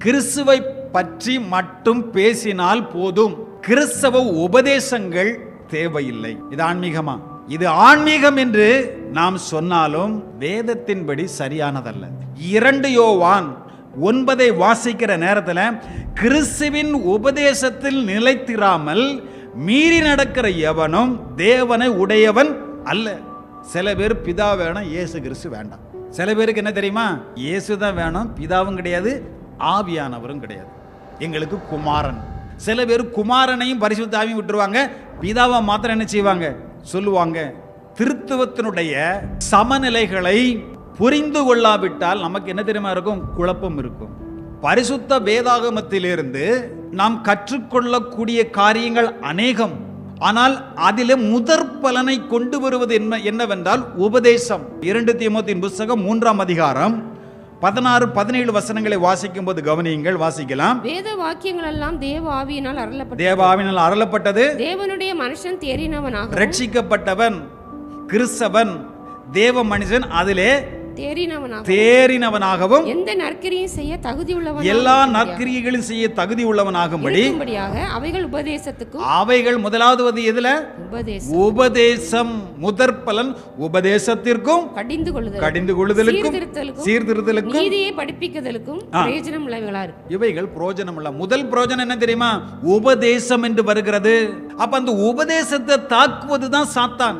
கிறிஸ்துவை பற்றி மட்டும் பேசினால் போதும். கிறிஸ்தவ உபதேசங்கள் தேவையில்லை. இது ஆன்மீகமா? இது ஆன்மீகம் என்று நாம் சொன்னாலும் வேதத்தின்படி சரியானதல்ல. 2 யோவான் 9 வாசிக்கிற நேரத்தில் கிறிஸ்துவின் உபதேசத்தில் நிலைத்திராமல் மீறி நடக்கிற எவனும் தேவனை உடையவன் அல்ல. சில பேர் பிதா வேணும், இயேசு கிறிஸ்து வேண்டாம். சில பேருக்கு என்ன தெரியுமா? இயேசு தான் வேணும், பிதாவும் கிடையாது, ஆவியானவரும் கிடையாது, எங்களுக்கு குமாரன். சில பேர் குமாரனையும் பரிசுத்த ஆவியும் விட்டுருவாங்க, பிதாவை மாத்திரம் என்ன செய்வாங்க சொல்லுவாங்க. திருத்துவத்தினுடைய சமநிலைகளை புரிந்து கொள்ளாவிட்டால் நமக்கு என்ன தெரியுமா இருக்கும்? குழப்பம் இருக்கும். பரிசுத்த வேதாகமத்திலிருந்து நாம் கற்றுக்கொள்ளக்கூடிய காரியங்கள் அநேகம். ஆனால் அதிலே முதற் பலனை கொண்டு வருவது என்னவென்றால் உபதேசம். 2 தீமோத்தேயுவின் புத்தகம் 3ஆம் அதிகாரம் 16-17 வசனங்களை வாசிக்கும் போது கவனியுங்கள். வாசிக்கலாம். வேத வாக்கியங்கள் எல்லாம் தேவ ஆவியினால் அருளப்பட்டது. தேவ ஆவியினால் அருளப்பட்டது. தேவனுடைய மனுஷன் தேறினவனாக, ரட்சிக்கப்பட்டவன் கிறிஸ்தவன் தேவ மனுஷன் அதிலே தேறினவனாகவும் எந்த நற்கிரியும் செய்ய தகுதி உள்ளவன், எல்லா நற்கிரியைகளும் செய்ய தகுதி உள்ளவனாகும்படி அவைகள் உபதேசத்துக்கும், அவைகள் முதலாவது எதுல? உபதேசம். முதற் பலன் உபதேசத்திற்கும், கடிந்து கொள்ளுதலுக்கும், சீர்திருத்தலுக்கும், நீதியை படிப்பிக்குதலுக்கும் பிரயோஜனம் உள்ளவைகளா இருக்கு. இவைகள் பிரயோஜனம் உள்ள. முதல் பிரயோஜனம் என்ன தெரியுமா? உபதேசம் என்று வருகிறது. அப்ப அந்த உபதேசத்தை தாக்குவதுதான் சாத்தான்.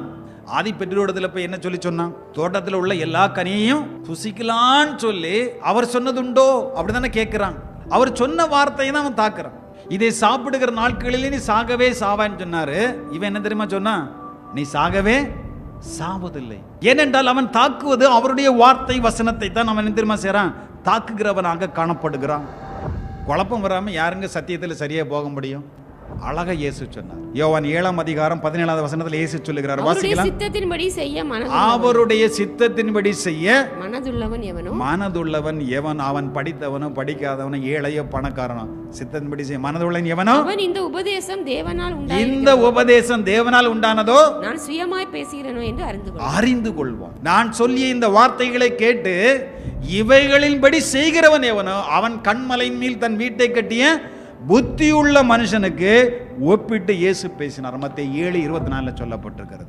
ஆதி பெற்றோடத்துல போய் என்ன சொல்லி சொன்னான்? தோட்டத்தில் உள்ள எல்லா கனியையும் புசிக்கலான்னு சொல்லி அவர் சொன்னதுண்டோ அப்படிதானே கேட்கிறான். அவர் சொன்ன வார்த்தையை தான் அவன் தாக்குறான். இதை சாப்பிடுகிற நாட்களிலே நீ சாகவே சாவான்னு சொன்னாரு. இவன் என்ன தெரியுமா சொன்னா? நீ சாகவே சாவதில்லை. ஏனென்றால் அவன் தாக்குவது அவருடைய வார்த்தை வசனத்தை தான். அவன் என்ன தெரியுமா செய்றான்? தாக்குகிறவனாக காணப்படுகிறான். குழப்பம் வராம யாருங்க சத்தியத்தில் சரியா போக முடியும்? அழகா இயேசு சொன்னார். யோவான் 7ஆம் அதிகாரம் 17வது வசனத்தில் இயேசு சொல்லுகிறார். வாசிக்கலாம். அவருடைய சித்தத்தின்படி செய்ய மனதுள்ளவன் எவன், அவன் படித்தவனோ படிக்காதவனோ ஏழையோ பணக்காரனோ, சித்தத்தின்படி செய்ய மனதுள்ளவன் எவனோ இந்த உபதேசம் தேவனால் உண்டானதோ நான் சுயமாய் பேசுகிறேனோ என்று அறிந்து கொள்வான். நான் சொல்லிய இந்த வார்த்தைகளை கேட்டு இவைகளின்படி செய்கிறவன் எவனோ அவன் கண்மலையின் மேல் தன் வீட்டை கட்டிய புத்தியுள்ள மனுஷனுக்கு ஒப்பிட்டு இயேசு பேசினார். மத்தேயு 7:24 சொல்லப்பட்டிருக்கிறது.